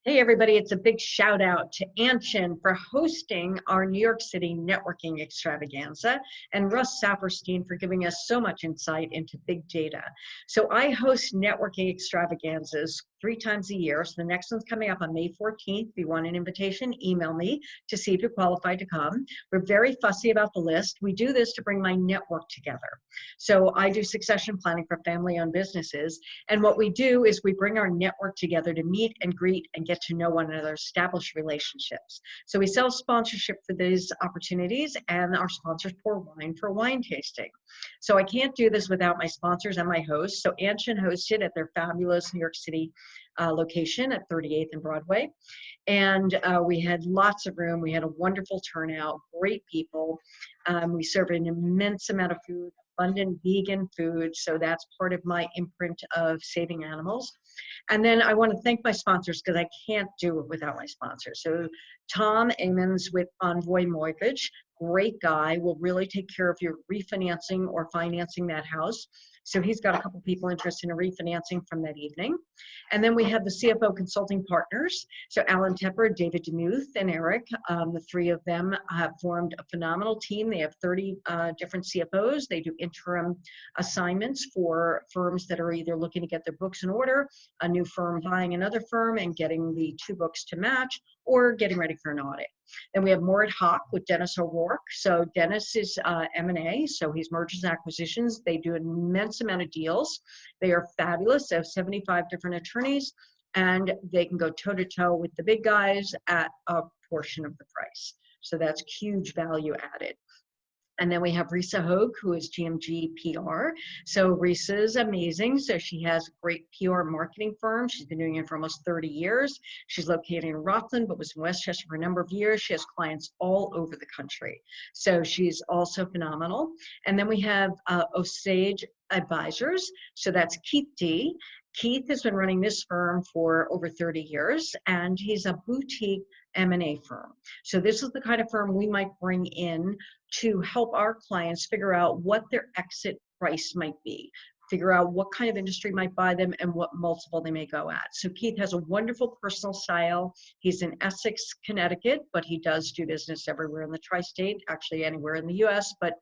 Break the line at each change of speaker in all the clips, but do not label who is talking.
Hey everybody, it's a big shout out to Anshin for hosting our New York City networking extravaganza and Russ Saperstein for giving us so much insight into big data. So I host networking extravaganzas 3 times a year. So the next one's coming up on May 14th. If you want an invitation, email me to see if you're qualified to come. We're very fussy about the list. We do this to bring my network together. So I do succession planning for family-owned businesses. And what we do is we bring our network together to meet and greet and get to know one another, establish relationships. So we sell sponsorship for these opportunities, and our sponsors pour wine for wine tasting. So I can't do this without my sponsors and my hosts. So Anshin hosted at their fabulous New York City location at 38th and Broadway. And we had lots of room. We had a wonderful turnout, great people. We served an immense amount of food, abundant vegan food. So that's part of my imprint of saving animals. And then I want to thank my sponsors because I can't do it without my sponsors. So Tom Amons with Envoy Mortgage, great guy, will really take care of your refinancing or financing that house. So he's got a couple people interested in refinancing from that evening. And then we have the CFO consulting partners. So Alan Tepper, David DeMuth, and Eric, the 3 of them have formed a phenomenal team. They have 30 different CFOs. They do interim assignments for firms that are either looking to get their books in order, a new firm buying another firm and getting the 2 books to match, or getting ready for an audit. Then we have more ad hoc with Dennis O'Rourke. So Dennis is M&A, so he's mergers and acquisitions. They do an immense amount of deals. They are fabulous. They have 75 different attorneys, and they can go toe-to-toe with the big guys at a portion of the price. So that's huge value added. And then we have Risa Hogue, who is GMG PR. So Risa's amazing. So she has a great PR marketing firm. She's been doing it for almost 30 years. She's located in Rockland, but was in Westchester for a number of years. She has clients all over the country. So she's also phenomenal. And then we have Osage Advisors. So that's Keith D. Keith has been running this firm for over 30 years, and he's a boutique M&A firm. So this is the kind of firm we might bring in to help our clients figure out what their exit price might be, figure out what kind of industry might buy them and what multiple they may go at. So Keith has a wonderful personal style. He's in Essex, Connecticut, but he does do business everywhere in the tri-state, actually anywhere in the US, but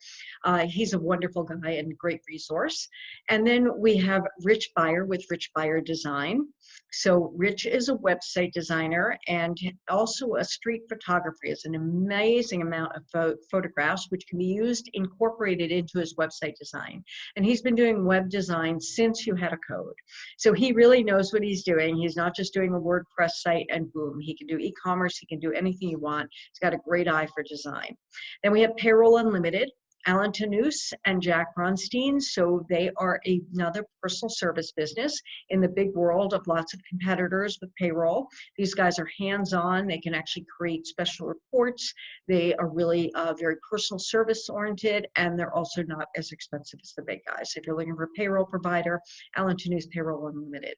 he's a wonderful guy and great resource. And then we have Rich Beyer with Rich Beyer Design. So Rich is a website designer and also a street photographer. He has an amazing amount of photographs, which can be used, incorporated into his website design. And he's been doing web design since you had a code. So he really knows what he's doing. He's not just doing a WordPress site and boom. He can do e-commerce. He can do anything you want. He's got a great eye for design. Then we have Payroll Unlimited, Alan Tanous and Jack Bronstein. So they are another personal service business in the big world of lots of competitors with payroll. These guys are hands-on. They can actually create special reports. They are really very personal service oriented, and they're also not as expensive as the big guys. If you're looking for a payroll provider, Alan Tanous Payroll Unlimited.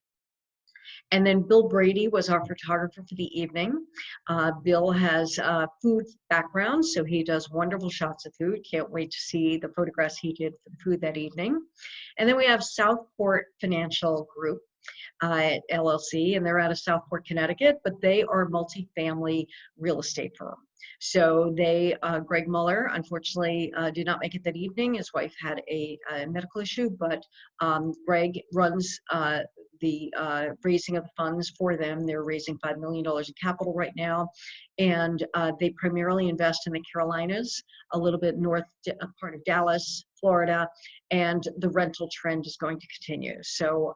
And then Bill Brady was our photographer for the evening. Bill has a food background, so he does wonderful shots of food. Can't wait to see the photographs he did for the food that evening. And then we have Southport Financial Group, LLC, and they're out of Southport, Connecticut, but they are a multifamily real estate firm. So they, Greg Muller, unfortunately, did not make it that evening. His wife had a medical issue, but Greg runs the raising of the funds for them. They're raising $5 million in capital right now. And they primarily invest in the Carolinas, a little bit north part of Dallas, Florida, and the rental trend is going to continue. So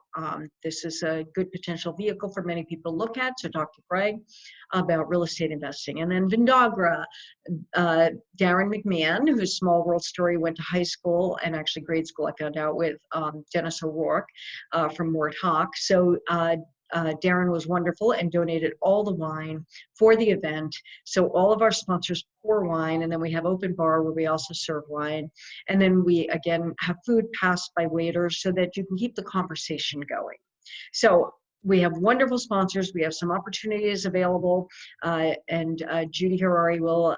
this is a good potential vehicle for many people to look at. So talk to Greg about real estate investing. And then Vindagra, Darren McMahon, whose Small World Story went to high school and actually grade school, I found out, with Dennis O'Rourke from Mort Hawk. So Darren was wonderful and donated all the wine for the event. So all of our sponsors pour wine, and then we have open bar where we also serve wine. And then we, again, have food passed by waiters so that you can keep the conversation going. So we have wonderful sponsors. We have some opportunities available, and Judy Harari will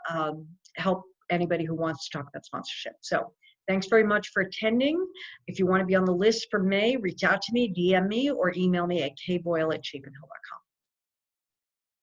help anybody who wants to talk about sponsorship. So thanks very much for attending. If you want to be on the list for May, reach out to me, DM me, or email me at kboyle@chapinhill.com.